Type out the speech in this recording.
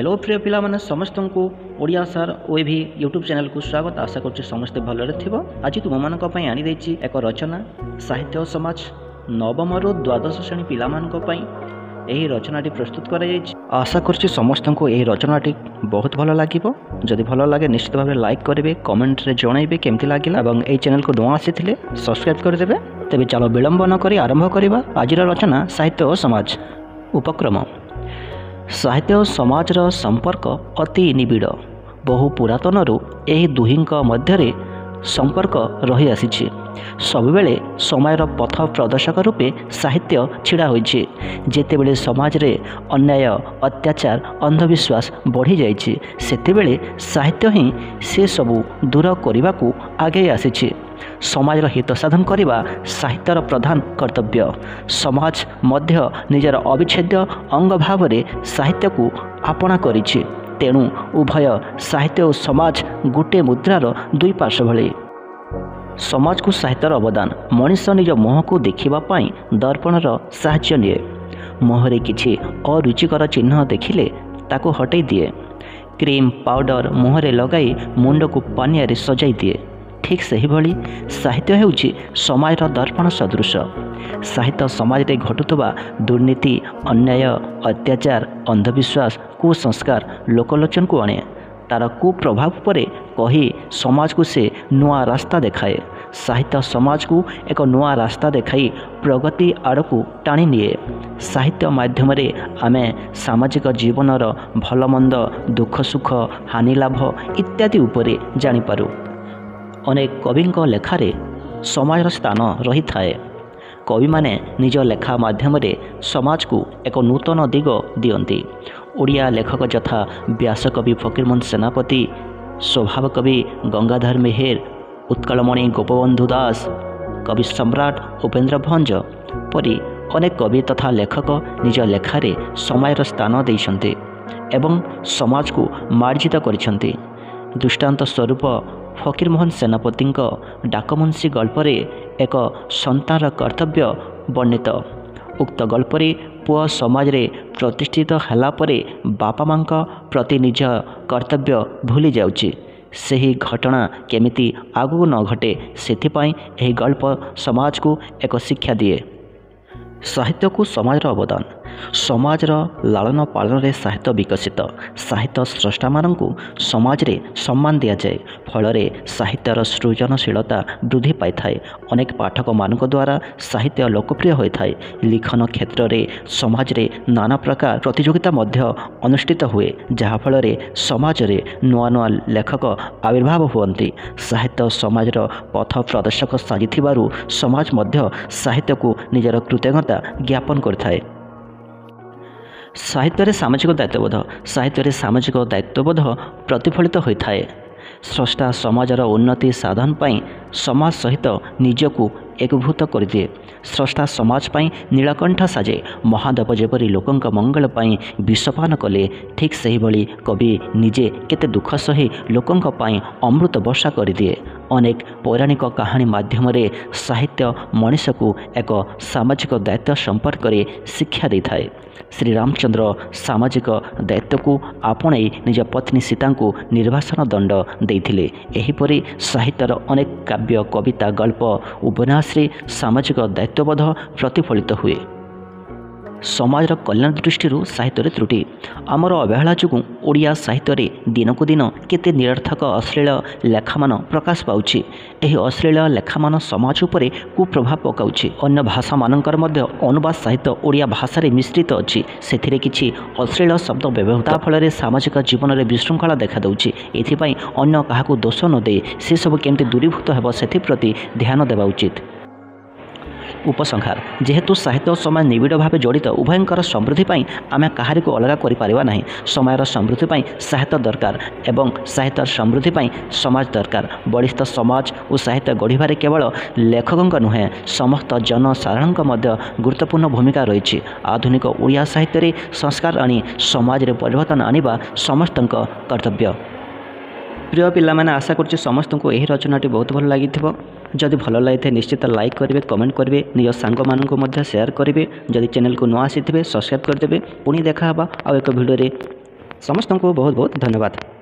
Hello प्रिय पिला माने समस्त को ओडिया सार ओएवी यूट्यूब चैनल को स्वागत। आशा करछि समस्ते भलरे थिबो। आज तुम मानक पई आनी देछि एक रचना साहित्य समाज नवम रु द्वादश श्रेणी पिला मानक पई एही रचनाटी प्रस्तुत करा जायछि। आशा करछि समस्त को एही रचनाटी बहुत भल लागिबो। जदि भल लागे निश्चित भाव लाइक करेंगे, कमेंट रे जणाइबे केमति लागिला एवं एही चैनल को नुआ आसीथिले सब्सक्राइब कर देबे। तेबे चलो विलंब न करी आरंभ करिबा आजिर रचना साहित्य और समाज। उपक्रम साहित्य और समाज संपर्क अति निबिड़। बहु पुरातनरू एही दुहिंक मध्यरे संपर्क रही आसीछि। सबुबेले समयर पथ प्रदर्शक रूपे साहित्य छिड़ा होइछि। जेतेबेले समाज रे अन्याय, अत्याचार, अंधविश्वास बढ़ी जाइछि, सेतेबेले साहित्य ही से सबू दूर करने आगे आसीछि। समाजर हित साधन करने साहित्यर प्रधान कर्तव्य। समाज मध्य निजर अविच्छेद्य अंग भाव साहित्य को आपणा करिछि। तेणु उभय साहित्य और समाज गोटे मुद्रार दुई पार्श्व भली। समाज को साहित्यर अवदान। मनीष निज मुह को देखिबापाई दर्पणर साहाय्य निए। मुहरे किछि अरुचिकर चिन्ह देखिले ताको हटै दिए। क्रीम पाउडर मुहरे लगाई मुंड को पानिया सजाई दिए। ठीक सही भली साहित्य हेउछि समाजर दर्पण सदृश। साहित्य समाज रे घटुवा दुर्नीति, अन्याय, अत्याचार, अंधविश्वास, कुसंस्कार लोकलोचन को आणे। तार कुप्रभाव परे कही समाज को से नुआ रास्ता देखाए। साहित्य समाज को एक नुआ रास्ता देखाई प्रगति आड़कू टाणी निए। साहित्य माध्यम रे आमे सामाजिक जीवनर भलमंद, दुख सुख, हानि लाभ इत्यादि उपरे जानी पारू। अनेक कविंक लेखारे समाजर स्थान रही थाए। कवि माने निज लेखा माध्यम रे समाज को एक नूतन दिग दियंती। ओडिया लेखक यथा व्यासकवि फकीरमोहन सेनापति, स्वभाव कवि गंगाधर मेहेर, उत्कलमणि गोपबंधु दास, कवि सम्राट उपेन्द्र भंज परी अनेक कवि तथा लेखक निज लेखारे समाजर स्थान देइछन्ते एवं समाज को मार्जित करिछन्ते। दृष्टांत स्वरूप फकीरमोहन सेनापति डाकमुंशी गल्परे एक संतानर कर्तव्य वर्णित। उक्त गल्परे पुआ समाज रे प्रतिष्ठित हैला परे बापा माँ प्रति निज कर्तव्य भूली जाउची। सही घटना केमिति आगू न घटे सेथिपाई एही गल्प समाज को एक शिक्षा दिए। साहित्य को समाजर अवदान। समाजर लालन पालन रे साहित्य विकसित। साहित्य स्रष्टा मानकु समाज रे सम्मान दिया जाए। फलरे साहित्यर सृजनशीलता वृद्धि पाई थाए। अनेक पाठक मानक द्वारा साहित्य लोकप्रिय होई थाए। लिखन क्षेत्र रे समाज रे नाना प्रकार प्रतियोगिता मध्य अनुष्ठित हुए, जहा फलरे समाज रे नुआ नुआ लेखक आविर्भाव हुअन्ति। साहित्य समाजर पथ प्रदर्शक साजिथिबारु समाज मध्य साहित्य को निजर कृतज्ञता ज्ञापन करथाए। साहित्य सामाजिक दायित्वबोध। साहित्य सामाजिक दायित्वबोध प्रतिफलित होता है। स्रष्टा समाजर उन्नति साधन पाई समाज सहित निजको एकभूत कर दिए। स्रष्टा समाज पाई नीलकंठ साजे। महादेव जेपरी लोकंक मंगल पाई विषपान कले, ठीक सही भली कवि निजे केते दुख सही लोकंक पाई अमृत वर्षा कर दिए। अनेक पौराणिक कहानी माध्यम रे साहित्य मनीष को एक सामाजिक दायित्व संपर्क रे शिक्षा दे थाए। श्री रामचंद्र सामाजिक दायित्व को आपणे निज पत्नी सीता को निर्वासन दंड देइथिले। एहिपरि साहित्यर अनेक काव्य, कविता, गल्प, उपन्यास रे सामाजिक दायित्वबोध प्रतिफलित हुए। समाजर कल्याण दृष्टि साहित्य त्रुटि। आमर अवहेला जो ओडिया साहित्य दिनकू दिन केते निरर्थक अश्लील लेखामान प्रकाश पाउछि। एही अश्लील लेखामान समाज उपरे कुप्रभाव पकाउछि। अन्य भाषा मानकर मध्य अनुवाद साहित्य ओडिया भाषा रे मिश्रित अछि। सेथिरे किछि अश्लील शब्द व्यवहार फल सामाजिक जीवन में विशृंखला देखा दउछि। एथिपाई अन्य काहाकू दोष न दे से सब केमति दूरीभूत हेब सेथिप्रति ध्यान देवा उचित। उपसंहार। जेहेतु साहित्य और समाज निबिड़ भाव जड़ित, उभयंकर समृद्धि पाई आमे काहारी को अलग करिपारिबा नाही। समयर समृद्धि पाई साहित्य दरकार एवं साहित्य समृद्धि पाई समाज दरकार। बलिष्ठ समाज और साहित्य गढ़िबारे केवल लेखकंक नुहे, समस्त जनसाधारणक मध्य गुरुत्वपूर्ण भूमिका रही। आधुनिक ओडिया साहित्य रे संस्कार आनी समाज रे परिवर्तन आनिबा समस्तंक कर्तव्य। प्रिय पिला माने आशा करछि समस्त को यही रचनाटी बहुत भल लगी। जदि भल लगी निश्चित लाइक करेंगे, कमेंट करेंगे, निज सांग मानक शेयर करेंगे। जदि चैनल को नुआ आसी सब्सक्राइब करदे। पुणी देखा आउ एक भिडियो। ସମସ୍ତଙ୍କୁ ବହୁତ ବହୁତ ଧନ୍ୟବାଦ।